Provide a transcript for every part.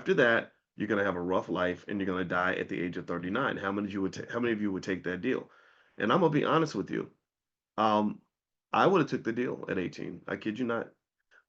After that, you're going to have a rough life and you're going to die at the age of 39. How many of you would take that deal? And I'm going to be honest with you. Um, I would have took the deal at 18. I kid you not.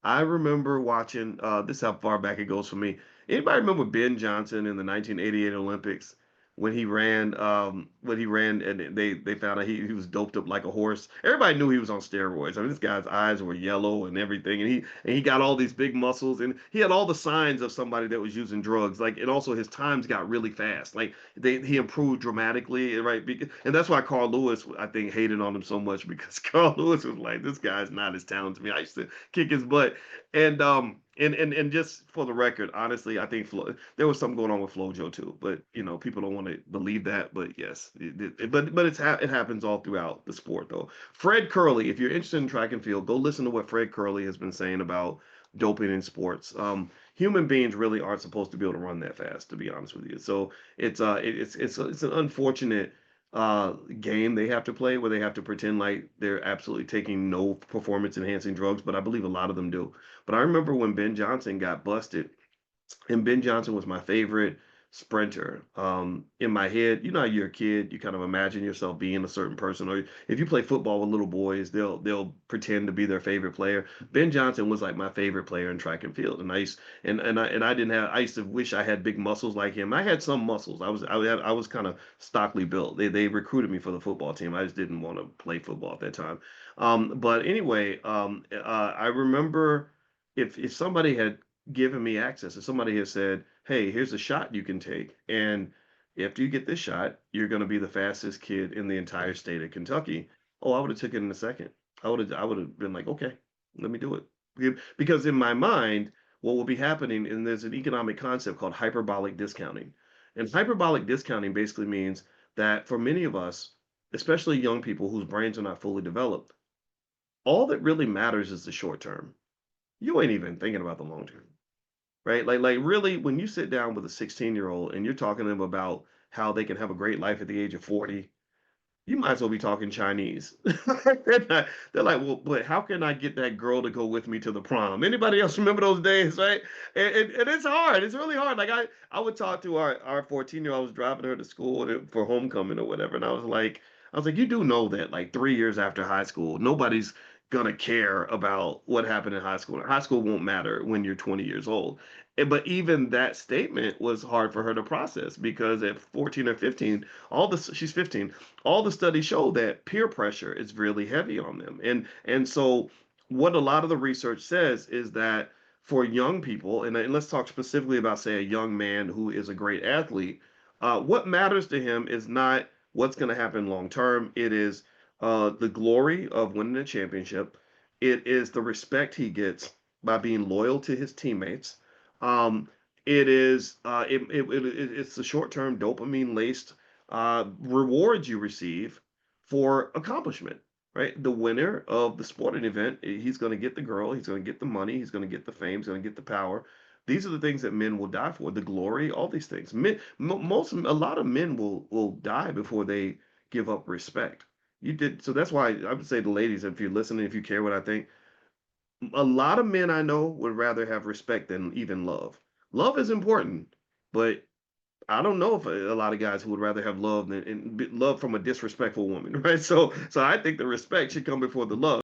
I remember watching, this is how far back it goes for me. Anybody remember Ben Johnson in the 1988 Olympics when he ran and they found out he was doped up like a horse. Everybody knew he was on steroids. I mean, this guy's eyes were yellow and everything, and he got all these big muscles, and he had all the signs of somebody that was using drugs. Like, and also his times got really fast. Like he improved dramatically, right? And that's why Carl Lewis, I think, hated on him so much because Carl Lewis was like, this guy's not as talented as me. I used to kick his butt. And just for the record, honestly, I think there was something going on with FloJo too, but people don't want to believe that. But yes, it happens all throughout the sport though. Fred Curley, if you're interested in track and field, go listen to what Fred Curley has been saying about doping in sports. Human beings really aren't supposed to be able to run that fast, to be honest with you. So it's an unfortunate game they have to play where they have to pretend like they're absolutely taking no performance enhancing drugs, but I believe a lot of them do. But I remember when Ben Johnson got busted, and Ben Johnson was my favorite sprinter. In my head, how you're a kid, you kind of imagine yourself being a certain person, or if you play football with little boys, they'll pretend to be their favorite player. Ben Johnson was like my favorite player in track and field, and I used to wish I had big muscles like him. I had some muscles. I was kind of stockly built. They recruited me for the football team. I just didn't want to play football at that time. But anyway, I remember if somebody had given me access. If somebody has said, "Hey, here's a shot you can take, and after you get this shot, you're going to be the fastest kid in the entire state of Kentucky." Oh, I would have taken it in a second. I would have been like, "Okay, let me do it," because in my mind, what will be happening, and there's an economic concept called hyperbolic discounting, and hyperbolic discounting basically means that for many of us, especially young people whose brains are not fully developed, all that really matters is the short term. You ain't even thinking about the long term, right? Like really, when you sit down with a 16-year-old and you're talking to them about how they can have a great life at the age of 40, you might as well be talking Chinese. They're like, well, but how can I get that girl to go with me to the prom? Anybody else remember those days, right? And it's hard. It's really hard. Like I would talk to our 14-year-old. I was driving her to school for homecoming or whatever, and I was like, you do know that like 3 years after high school, nobody's gonna care about what happened in high school. High school won't matter when you're 20 years old. But even that statement was hard for her to process because at 14 or 15, she's 15, all the studies show that peer pressure is really heavy on them. And so what a lot of the research says is that for young people, and let's talk specifically about, say, a young man who is a great athlete, what matters to him is not what's going to happen long term. It is the glory of winning a championship. It is the respect he gets by being loyal to his teammates. Um, it's the short term dopamine laced rewards you receive for accomplishment, right? The winner of the sporting event, he's going to get the girl, he's going to get the money, he's going to get the fame, he's going to get the power. These are the things that men will die for, the glory, all these things. A lot of men will die before they give up respect. So that's why I would say to ladies, if you're listening, if you care what I think, a lot of men I know would rather have respect than even love. Love is important, but I don't know if a lot of guys who would rather have love than love from a disrespectful woman, right? So I think the respect should come before the love.